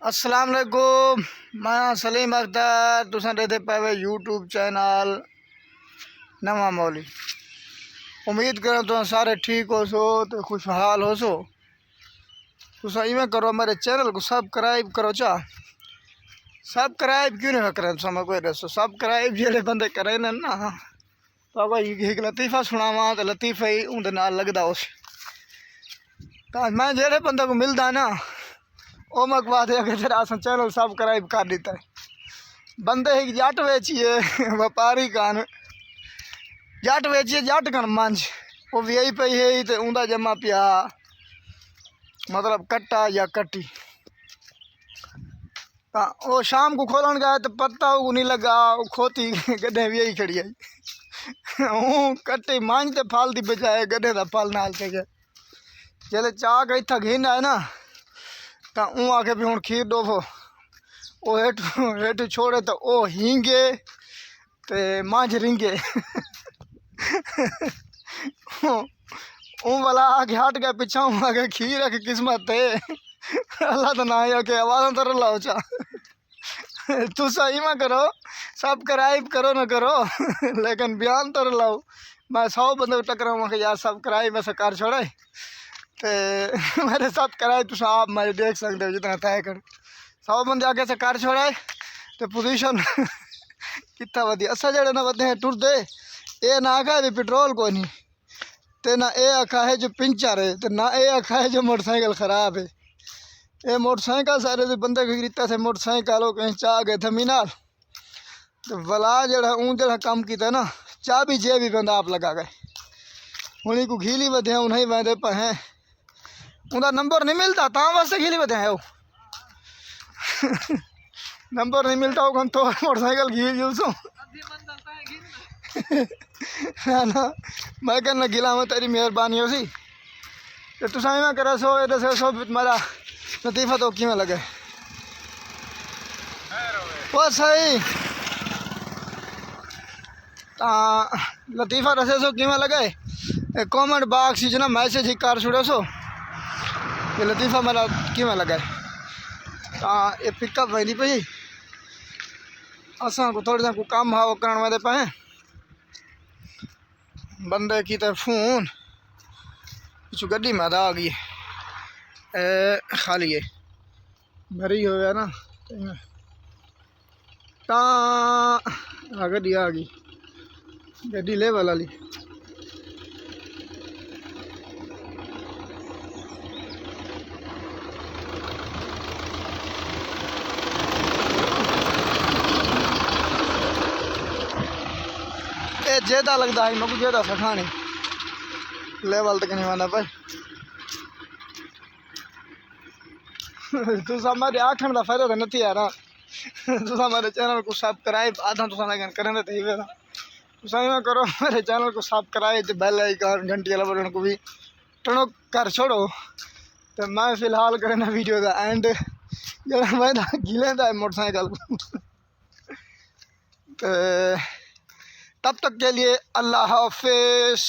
अस्सलाम वालेकुम। मैं सलीम अख्तर, तुसां रहते पाए यूट्यूब चैनल नवा मौली। उम्मीद करो तुम सारे ठीक हो सो तो खुशहाल हो सो। तुसा इवें करो, मेरे चैनल को सब्सक्राइब करो। सब्सक्राइब क्यों नहीं करें तुसा कोई दसो। सब्सक्राइब जेड़े बंदे करे ना तो भाई एक लतीफ़ा सुनावा तो लतीफ़ा ही उनके नाल लगदा उस तो मैं जेड़े बंदे को मिलता ना वो मकवा दे कि तेरा अस चैनल सब्सक्राइब कर दिता है। बंदे ही जट वेचिए व्यापारी कान जट वेचिए जट कन मंझ वो भी यही पई है तो उनका जमा पिया मतलब कट्टा या कट्टी वो शाम को खोलन गया तो पत्ता वो नहीं लगा। वो खोती गड्ढे भी यही खड़ी आई कट्टी मांझ ते फल दी बजाए गड्ढे का फल नाल के गया। जल्द चाह के इतना घिन आए ना तो ऊँ आके भी हूँ खीर डोवो वो हेठ छोड़े तो वो हींगे ते मांझ रिंगे ऊँ वाला आगे हट गया पिछा हूँ आगे खीर के किस्मत थे अल्लाह तो ना ही के आवाज़ तो लाओ चा तू सही में करो सब्सक्राइब करो ना करो लेकिन बयान तो लाओ। मैं 100 बंदे टकराऊँ कि यार सब्सक्राइब ऐसा कर छोड़े तो मेरे सब्सक्राइब तुम आप मेरे देख सकते हो जितना तय कर 100 बंदे आगे से कर छोड़े तो पोजीशन कितना वधिया। असा जड़े ना बंदे टुरदे ये ना आखा है पेट्रोल को नहीं तो ना ये आखा है जो पिंचर है तो ना ये आखा है जो मोटरसाइकिल ख़राब है। ये मोटरसाइकिल सारे जो बंदे खरीदता थे मोटरसाइकिल कहीं चाह गए थे मीनाल तो वला जड़ा ऊँ जड़ा काम किया ना चाह भी जे भी बंदा आप लगा गए उन्हीं को घीली बधे उन्हें बंदे पे हैं उनका नंबर नहीं मिलता ता वास्ते घीली बधे हैं वो नंबर नहीं मिलता वो तो मोटरसाइकिल घील यूँ ना मैं कहना गिला में तेरी मेहरबानी हो सी तो तुम में करा सो ये दस सो मेरा लतीफ़ा तो किमें लगे वो सही लतीफ़ा रसे सो किमें लगे कॉमेंट बॉक्स ना मैसेज ही कर छुड़ो सो ये लतीफ़ा मेरा किमें लगे ये पिकअप वही पी असा को थोड़ी देर को काम हाव करने वाले पे बंदे की तो फोन पिछू गड्डी में आ गई खाली है भरी हो गया ना गड्डी आ गई गड्डी लेवल वाली ज्यादा लगता है मैं ज्यादा सखानी लेवल तक नहीं माना भाई तुसा मेरे आखण का फायदा तो नहीं है ना तुसा मेरे चैनल को सब्सक्राइब आधा तुसा लेकिन करें तो ही तुसा में करो मेरे चैनल को सब्सक्राइब बेल आइकन घंटी वाला बटन को भी टणो कर छोड़ो तो मैं फिलहाल करना वीडियो का एंड जरा मैं गिले था मोटरसाइकिल तो तब तक के लिए अल्लाह हाफिज़।